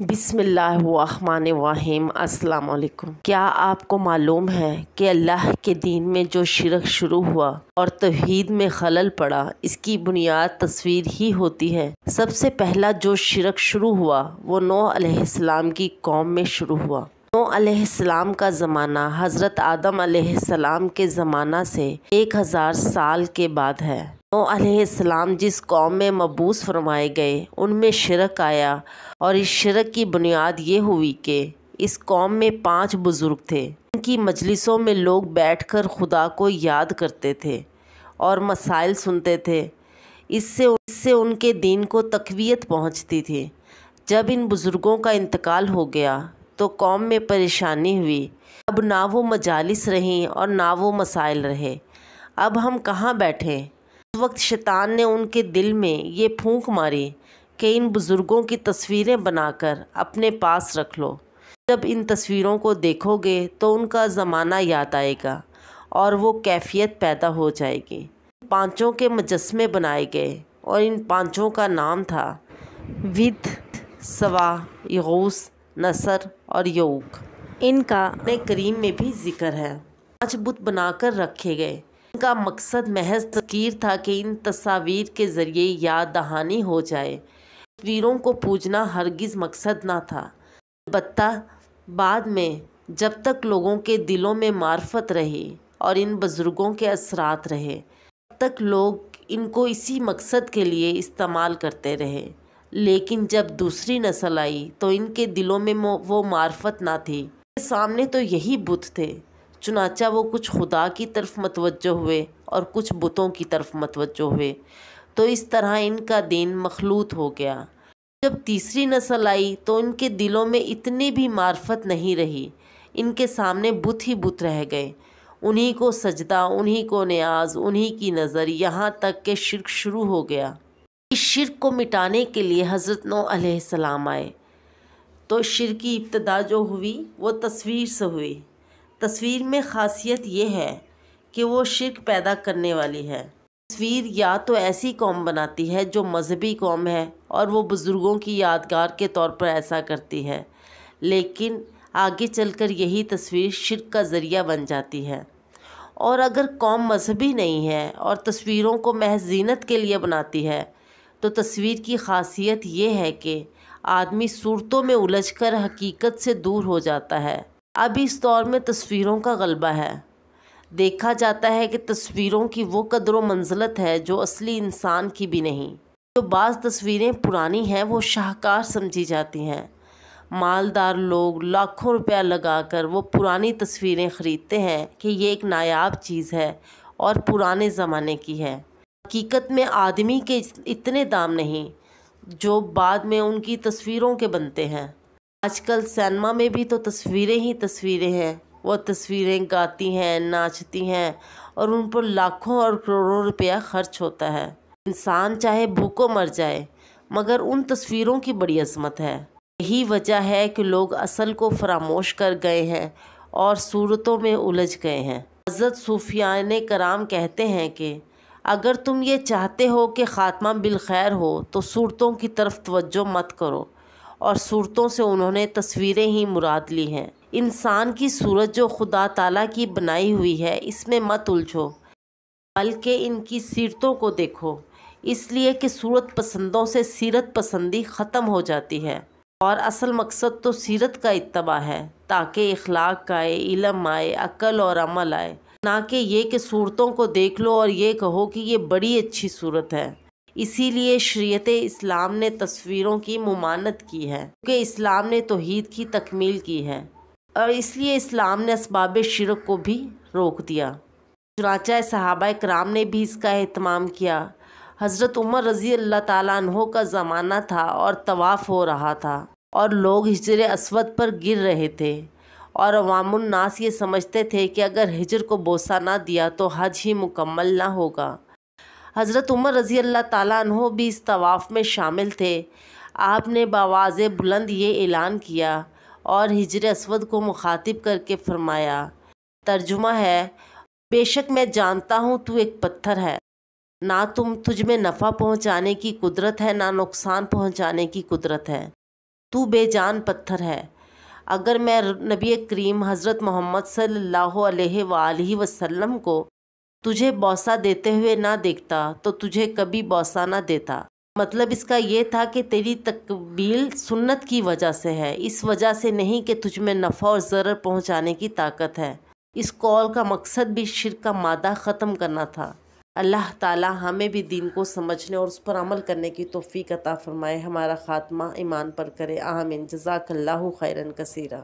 بسم اللہ الرحمن الرحیم۔ السلام علیکم۔ کیا آپ کو معلوم ہے کہ اللہ کے دین میں جو شرک شروع ہوا اور توحید میں خلل پڑا، اس کی بنیاد تصویر ہی ہوتی ہے۔ سب سے پہلا جو شرک شروع ہوا وہ نوح علیہ السلام کی قوم میں شروع ہوا۔ نوح علیہ السلام کا زمانہ حضرت آدم علیہ السلام کے زمانہ سے 1000 سال کے بعد ہے۔ نوح علیہ السلام جس قوم میں مبعوث فرمائے گئے ان میں شرک آیا، اور اس شرک کی بنیاد یہ ہوئی کہ اس قوم میں 5 بزرگ تھے۔ ان کی مجلسوں میں لوگ بیٹھ کر خدا کو یاد کرتے تھے اور مسائل سنتے تھے۔ اس سے ان کے دین کو تقویت پہنچتی تھی۔ جب ان بزرگوں کا انتقال ہو گیا تو قوم میں پریشانی ہوئی۔ اب نہ وہ مجالس رہیں اور نہ وہ مسائل رہے۔ اب ہم کہاں بیٹھیں؟ اس وقت شیطان نے ان کے دل میں یہ پھونک ماری کہ ان بزرگوں کی تصویریں بنا کر اپنے پاس رکھ لو۔ جب ان تصویروں کو دیکھو گے تو ان کا زمانہ یاد آئے گا اور وہ کیفیت پیدا ہو جائے گی۔ 5 کے مجسمے بنائے گئے اور ان 5 کا نام تھا ود، سوا، یغوث، نصر اور یعوق۔ ان کا قرآن کریم میں بھی ذکر ہے۔ 5 بت بنا کر رکھے گئے۔ ان کا مقصد محض تذکیر تھا کہ ان تصاویر کے ذریعے یاد دہانی ہو جائے۔ تصویروں کو پوجنا ہرگز مقصد نہ تھا، البتہ بعد میں جب تک لوگوں کے دلوں میں معرفت رہی اور ان بزرگوں کے اثرات رہے، تب تک لوگ ان کو اسی مقصد کے لیے استعمال کرتے رہے۔ لیکن جب دوسری نسل آئی تو ان کے دلوں میں وہ معرفت نہ تھی۔ ان کے سامنے تو یہی بت تھے، چنانچہ وہ کچھ خدا کی طرف متوجہ ہوئے اور کچھ بتوں کی طرف متوجہ ہوئے، تو اس طرح ان کا دین مخلوط ہو گیا۔ جب تیسری نسل آئی تو ان کے دلوں میں اتنی بھی معرفت نہیں رہی۔ ان کے سامنے بت ہی بت رہ گئے، انہی کو سجدہ، انہی کو نیاز، انہی کی نظر، یہاں تک کہ شرک شروع ہو گیا۔ اس شرک کو مٹانے کے لیے حضرت نوح علیہ السلام آئے۔ تو شرک کی ابتدا جو ہوئی وہ تصویر سے ہوئی۔ تصویر میں خاصیت یہ ہے کہ وہ شرک پیدا کرنے والی ہے۔ تصویر یا تو ایسی قوم بناتی ہے جو مذہبی قوم ہے اور وہ بزرگوں کی یادگار کے طور پر ایسا کرتی ہے، لیکن آگے چل کر یہی تصویر شرک کا ذریعہ بن جاتی ہے۔ اور اگر قوم مذہبی نہیں ہے اور تصویروں کو محض زینت کے لیے بناتی ہے تو تصویر کی خاصیت یہ ہے کہ آدمی صورتوں میں الجھ کر حقیقت سے دور ہو جاتا ہے۔ اب اس دور میں تصویروں کا غلبہ ہے۔ دیکھا جاتا ہے کہ تصویروں کی وہ قدر و منزلت ہے جو اصلی انسان کی بھی نہیں۔ جو بعض تصویریں پرانی ہیں وہ شاہکار سمجھی جاتی ہیں۔ مالدار لوگ لاکھوں روپیہ لگا کر وہ پرانی تصویریں خریدتے ہیں کہ یہ ایک نایاب چیز ہے اور پرانے زمانے کی ہے۔ حقیقت میں آدمی کے اتنے دام نہیں جو بعد میں ان کی تصویروں کے بنتے ہیں۔ آج کل سینما میں بھی تو تصویریں ہی تصویریں ہیں۔ وہ تصویریں گاتی ہیں، ناچتی ہیں اور ان پر لاکھوں اور کروڑوں روپیہ خرچ ہوتا ہے۔ انسان چاہے بھوکوں مر جائے مگر ان تصویروں کی بڑی عظمت ہے۔ یہی وجہ ہے کہ لوگ اصل کو فراموش کر گئے ہیں اور صورتوں میں الجھ گئے ہیں۔ حضرت صوفیان کرام کہتے ہیں کہ اگر تم یہ چاہتے ہو کہ خاتمہ بالخیر ہو تو صورتوں کی طرف توجہ مت کرو، اور صورتوں سے انہوں نے تصویریں ہی مراد لی ہیں۔ انسان کی صورت جو خدا تعالیٰ کی بنائی ہوئی ہے اس میں مت الجھو، بلکہ ان کی سیرتوں کو دیکھو، اس لیے کہ صورت پسندوں سے سیرت پسندی ختم ہو جاتی ہے، اور اصل مقصد تو سیرت کا اتباع ہے تاکہ اخلاق آئے، علم آئے، عقل اور عمل آئے، نہ کہ یہ کہ صورتوں کو دیکھ لو اور یہ کہو کہ یہ بڑی اچھی صورت ہے۔ اسی لیے شریعت اسلام نے تصویروں کی ممانعت کی ہے، کیونکہ اسلام نے توحید کی تکمیل کی ہے، اور اس لیے اسلام نے اسباب شرک کو بھی روک دیا۔ چنانچہ صحابہ کرام نے بھی اس کا اہتمام کیا۔ حضرت عمر رضی اللہ تعالیٰ عنہ کا زمانہ تھا اور طواف ہو رہا تھا اور لوگ حجر اسود پر گر رہے تھے، اور عوام الناس یہ سمجھتے تھے کہ اگر حجر کو بوسہ نہ دیا تو حج ہی مکمل نہ ہوگا۔ حضرت عمر رضی اللہ تعالیٰ عنہ بھی اس طواف میں شامل تھے۔ آپ نے بآواز بلند یہ اعلان کیا اور حجر اسود کو مخاطب کر کے فرمایا، ترجمہ ہے، بے شک میں جانتا ہوں تو ایک پتھر ہے، نہ تجھ میں نفع پہنچانے کی قدرت ہے نہ نقصان پہنچانے کی قدرت ہے، تو بے جان پتھر ہے۔ اگر میں نبی کریم حضرت محمد صلی اللہ علیہ وآلہ وسلم کو تجھے بوسہ دیتے ہوئے نہ دیکھتا تو تجھے کبھی بوسہ نہ دیتا۔ مطلب اس کا یہ تھا کہ تیری تقبیل سنت کی وجہ سے ہے، اس وجہ سے نہیں کہ تجھ میں نفع اور ضرر پہنچانے کی طاقت ہے۔ اس قول کا مقصد بھی شرک کا مادہ ختم کرنا تھا۔ اللہ تعالی ہمیں بھی دین کو سمجھنے اور اس پر عمل کرنے کی توفیق عطا فرمائے، ہمارا خاتمہ ایمان پر کرے، آمین۔ جزاک اللہ خیرا کثیرا۔